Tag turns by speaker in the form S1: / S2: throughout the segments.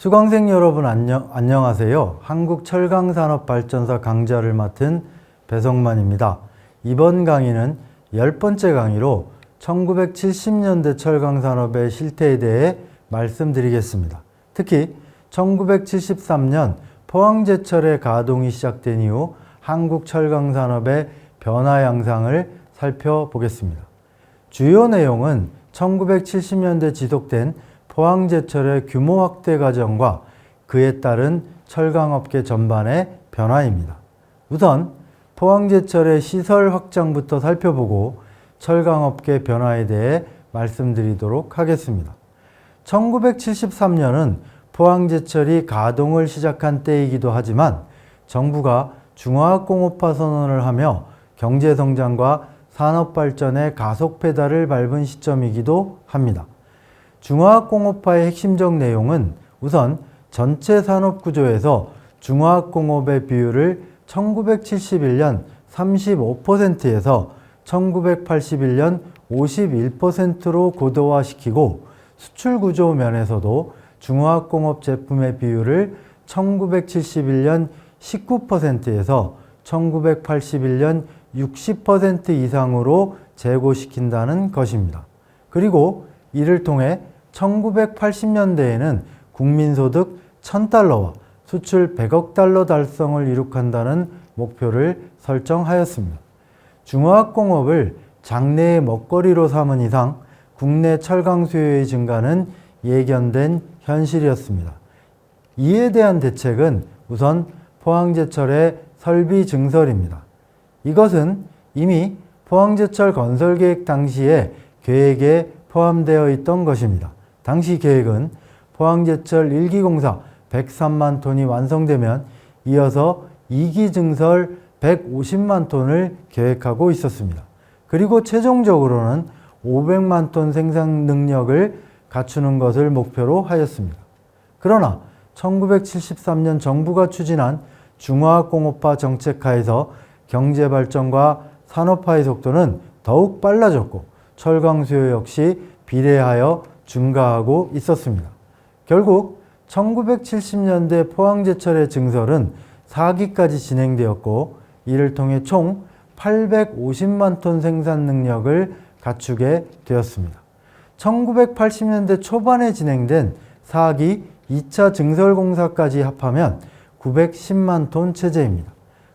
S1: 수강생 여러분 안녕하세요. 한국철강산업발전사 강좌를 맡은 배성만입니다. 이번 강의는 10번째 강의로 1970년대 철강산업의 실태에 대해 말씀드리겠습니다. 특히 1973년 포항제철의 가동이 시작된 이후 한국철강산업의 변화 양상을 살펴보겠습니다. 주요 내용은 1970년대 지속된 포항제철의 규모 확대 과정과 그에 따른 철강업계 전반의 변화입니다. 우선 포항제철의 시설 확장부터 살펴보고 철강업계 변화에 대해 말씀드리도록 하겠습니다. 1973년은 포항제철이 가동을 시작한 때이기도 하지만 정부가 중화학공업화 선언을 하며 경제성장과 산업발전의 가속 페달을 밟은 시점이기도 합니다. 중화학공업화의 핵심적 내용은 우선 전체 산업구조에서 중화학공업의 비율을 1971년 35%에서 1981년 51%로 고도화시키고 수출구조 면에서도 중화학공업 제품의 비율을 1971년 19%에서 1981년 60% 이상으로 제고시킨다는 것입니다. 그리고 이를 통해 1980년대에는 국민소득 1000달러와 수출 100억 달러 달성을 이룩한다는 목표를 설정하였습니다. 중화학공업을 장래의 먹거리로 삼은 이상 국내 철강 수요의 증가는 예견된 현실이었습니다. 이에 대한 대책은 우선 포항제철의 설비 증설입니다. 이것은 이미 포항제철 건설 계획 당시의 계획에 포함되어 있던 것입니다. 당시 계획은 포항제철 1기 공사 103만 톤이 완성되면 이어서 2기 증설 150만 톤을 계획하고 있었습니다. 그리고 최종적으로는 500만 톤 생산 능력을 갖추는 것을 목표로 하였습니다. 그러나 1973년 정부가 추진한 중화학공업화 정책하에서 경제발전과 산업화의 속도는 더욱 빨라졌고 철강 수요 역시 비례하여 증가하고 있었습니다. 결국 1970년대 포항제철의 증설은 4기까지 진행되었고 이를 통해 총 850만 톤 생산 능력을 갖추게 되었습니다. 1980년대 초반에 진행된 4기 2차 증설공사까지 합하면 910만 톤 체제입니다.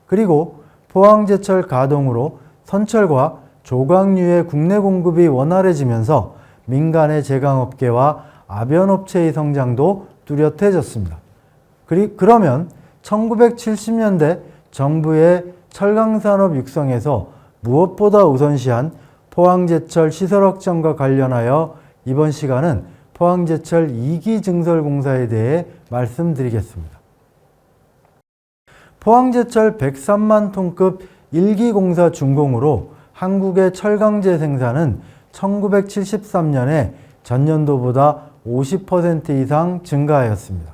S1: 그리고 포항제철 가동으로 선철과 조각류의 국내 공급이 원활해지면서 민간의 제강업계와 아변업체의 성장도 뚜렷해졌습니다. 그러면 1970년대 정부의 철강산업 육성에서 무엇보다 우선시한 포항제철 시설 확장과 관련하여 이번 시간은 포항제철 2기 증설공사에 대해 말씀드리겠습니다. 포항제철 103만 톤급 1기 공사 준공으로 한국의 철강제 생산은 1973년에 전년도보다 50% 이상 증가하였습니다.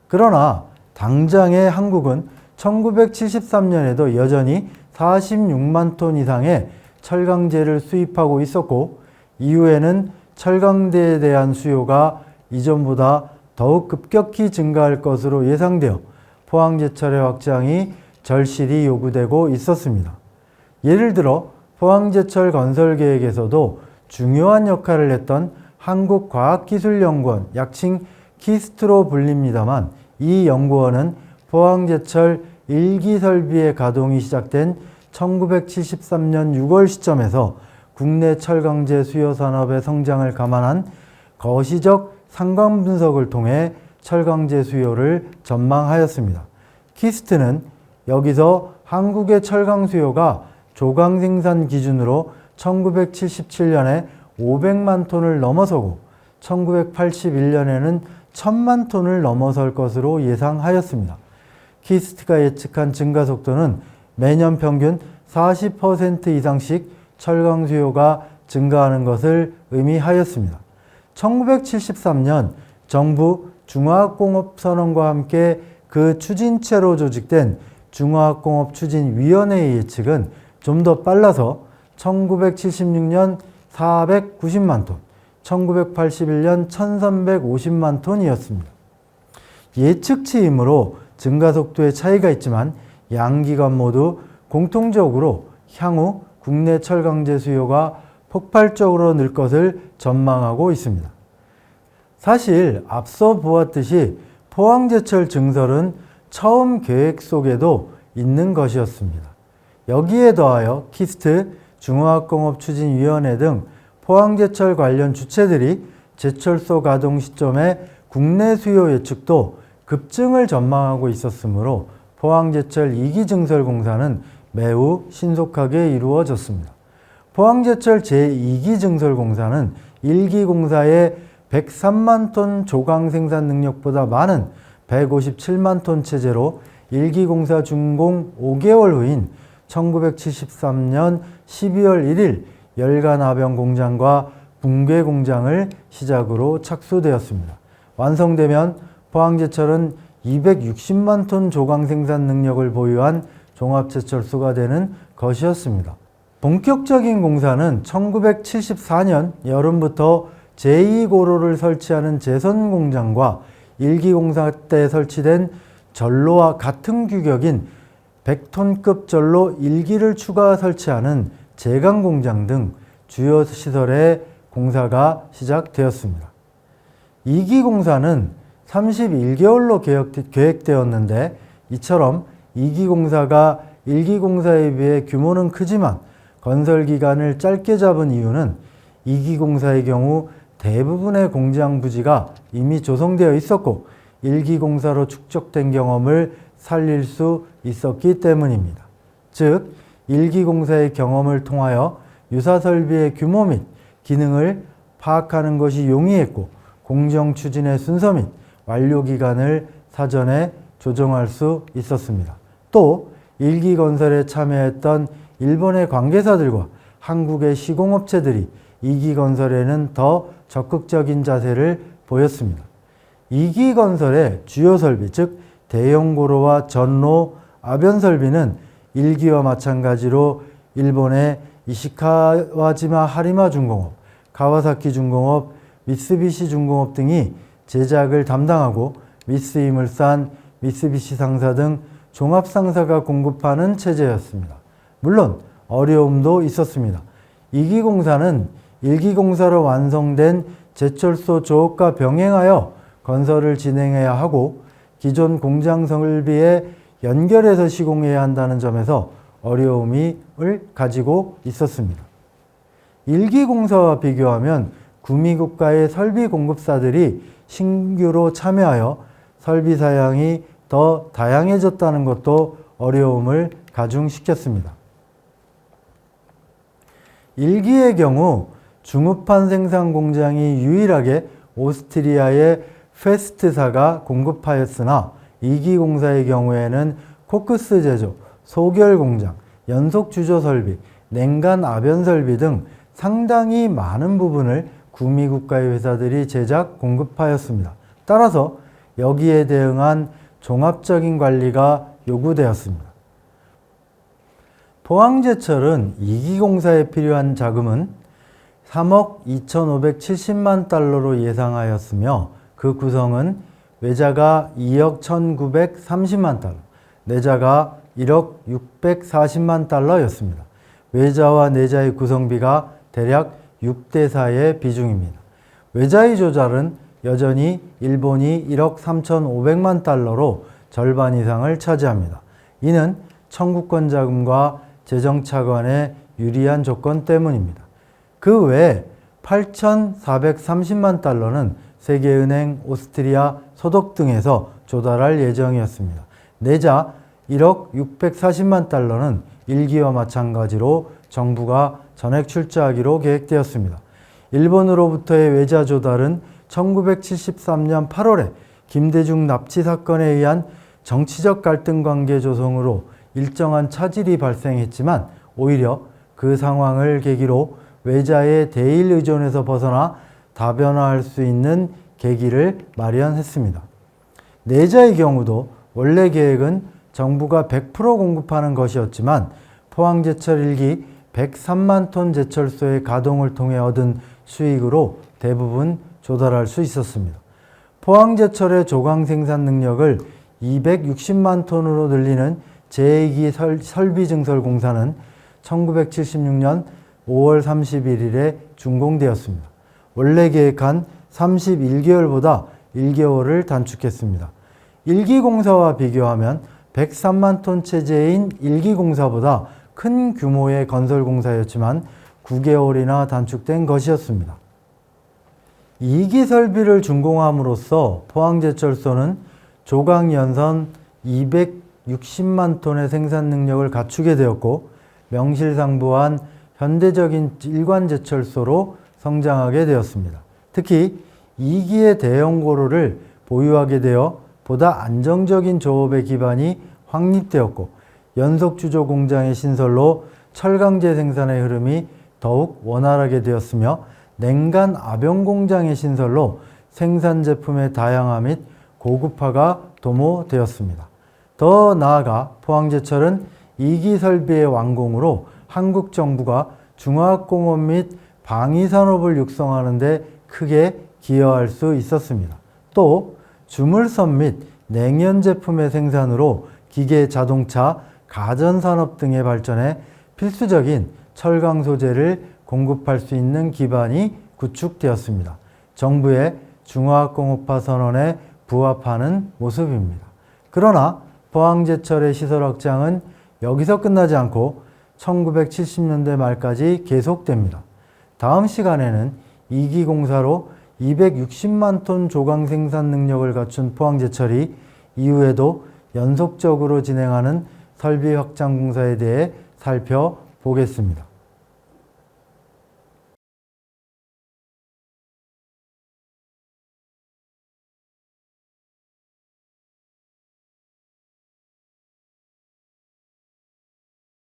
S1: 그러나 당장의 한국은 1973년에도 여전히 46만 톤 이상의 철강제를 수입하고 있었고 이후에는 철강제에 대한 수요가 이전보다 더욱 급격히 증가할 것으로 예상되어 포항제철의 확장이 절실히 요구되고 있었습니다. 예를 들어 포항제철 건설 계획에서도 중요한 역할을 했던 한국과학기술연구원, 약칭 키스트로 불립니다만 이 연구원은 포항제철 1기 설비의 가동이 시작된 1973년 6월 시점에서 국내 철강제 수요 산업의 성장을 감안한 거시적 상관 분석을 통해 철강제 수요를 전망하였습니다. 키스트는 여기서 한국의 철강 수요가 조강 생산 기준으로 1977년에 500만 톤을 넘어서고 1981년에는 1000만 톤을 넘어설 것으로 예상하였습니다. 키스트가 예측한 증가 속도는 매년 평균 40% 이상씩 철강 수요가 증가하는 것을 의미하였습니다. 1973년 정부 중화학공업선언과 함께 그 추진체로 조직된 중화학공업추진위원회의 예측은 좀 더 빨라서 1976년 490만 톤, 1981년 1350만 톤이었습니다. 예측치이므로 증가 속도의 차이가 있지만 양기관 모두 공통적으로 향후 국내 철강제 수요가 폭발적으로 늘 것을 전망하고 있습니다. 사실 앞서 보았듯이 포항제철 증설은 처음 계획 속에도 있는 것이었습니다. 여기에 더하여 키스트, 중화학공업추진위원회 등 포항제철 관련 주체들이 제철소 가동 시점에 국내 수요 예측도 급증을 전망하고 있었으므로 포항제철 2기 증설 공사는 매우 신속하게 이루어졌습니다. 포항제철 제2기 증설 공사는 1기 공사의 103만 톤 조강 생산 능력보다 많은 157만 톤 체제로 1기 공사 준공 5개월 후인 1973년 12월 1일 열간압영 공장과 붕괴 공장을 시작으로 착수되었습니다. 완성되면 포항제철은 260만 톤 조강 생산 능력을 보유한 종합제철소가 되는 것이었습니다. 본격적인 공사는 1974년 여름부터 제2고로를 설치하는 제선 공장과 1기 공사 때 설치된 전로와 같은 규격인 100톤급 전로 1기를 추가 설치하는 제강 공장 등 주요 시설의 공사가 시작되었습니다. 2기 공사는 31개월로 계획되었는데 이처럼 2기 공사가 1기 공사에 비해 규모는 크지만 건설 기간을 짧게 잡은 이유는 2기 공사의 경우 대부분의 공장 부지가 이미 조성되어 있었고 1기 공사로 축적된 경험을 살릴 수 있었기 때문입니다. 즉 1기 공사의 경험을 통하여 유사 설비의 규모 및 기능을 파악하는 것이 용이했고 공정 추진의 순서 및 완료 기간을 사전에 조정할 수 있었습니다. 또 1기 건설에 참여했던 일본의 관계사들과 한국의 시공업체들이 2기 건설에는 더 적극적인 자세를 보였습니다. 2기 건설의 주요 설비, 즉 대형 고로와 전로, 아변 설비는 1기와 마찬가지로 일본의 이시카와지마 하리마 중공업, 가와사키 중공업, 미쓰비시 중공업 등이 제작을 담당하고 미쓰이물산, 미쓰비시 상사 등 종합상사가 공급하는 체제였습니다. 물론 어려움도 있었습니다. 2기 공사는 1기 공사로 완성된 제철소 조업과 병행하여 건설을 진행해야 하고 기존 공장 설비에 연결해서 시공해야 한다는 점에서 어려움을 가지고 있었습니다. 1기 공사와 비교하면 구미국가의 설비 공급사들이 신규로 참여하여 설비 사양이 더 다양해졌다는 것도 어려움을 가중시켰습니다. 1기의 경우 중후판 생산 공장이 유일하게 오스트리아의 페스트사가 공급하였으나 2기 공사의 경우에는 코크스 제조, 소결 공장, 연속 주조 설비, 냉간 아변 설비 등 상당히 많은 부분을 구미 국가의 회사들이 제작, 공급하였습니다. 따라서 여기에 대응한 종합적인 관리가 요구되었습니다. 포항제철은 2기 공사에 필요한 자금은 3억 2,570만 달러로 예상하였으며 그 구성은 외자가 2억 1,930만 달러, 내자가 1억 640만 달러였습니다. 외자와 내자의 구성비가 대략 6대4의 비중입니다. 외자의 조달은 여전히 일본이 1억 3,500만 달러로 절반 이상을 차지합니다. 이는 청구권 자금과 재정차관의 유리한 조건 때문입니다. 그 외에 8,430만 달러는 세계은행, 오스트리아, 소독 등에서 조달할 예정이었습니다. 내자 1억 640만 달러는 1기와 마찬가지로 정부가 전액 출자하기로 계획되었습니다. 일본으로부터의 외자 조달은 1973년 8월에 김대중 납치 사건에 의한 정치적 갈등 관계 조성으로 일정한 차질이 발생했지만 오히려 그 상황을 계기로 외자의 대일 의존에서 벗어나 다변화할 수 있는 계기를 마련했습니다. 내자의 경우도 원래 계획은 정부가 100% 공급하는 것이었지만 포항제철 1기 103만 톤 제철소의 가동을 통해 얻은 수익으로 대부분 조달할 수 있었습니다. 포항제철의 조강 생산 능력을 260만 톤으로 늘리는 제2기 설비증설공사는 1976년 5월 31일에 준공되었습니다. 원래 계획한 31개월보다 1개월을 단축했습니다. 1기 공사와 비교하면 103만 톤 체제인 1기 공사보다 큰 규모의 건설 공사였지만 9개월이나 단축된 것이었습니다. 2기 설비를 준공함으로써 포항제철소는 조강 연선 260만 톤의 생산 능력을 갖추게 되었고 명실상부한 현대적인 일관제철소로 성장하게 되었습니다. 특히 2기의 대형 고로를 보유하게 되어 보다 안정적인 조업의 기반이 확립되었고 연속주조 공장의 신설로 철강제 생산의 흐름이 더욱 원활하게 되었으며 냉간 압연 공장의 신설로 생산 제품의 다양화 및 고급화가 도모되었습니다. 더 나아가 포항제철은 2기 설비의 완공으로 한국 정부가 중화학공업 및 방위산업을 육성하는 데 크게 기여할 수 있었습니다. 또 주물선 및 냉연 제품의 생산으로 기계, 자동차, 가전산업 등의 발전에 필수적인 철강 소재를 공급할 수 있는 기반이 구축되었습니다. 정부의 중화학공업화 선언에 부합하는 모습입니다. 그러나 포항제철의 시설 확장은 여기서 끝나지 않고 1970년대 말까지 계속됩니다. 다음 시간에는 2기 공사로 260만 톤 조강 생산 능력을 갖춘 포항제철이 이후에도 연속적으로 진행하는 설비 확장 공사에 대해 살펴보겠습니다.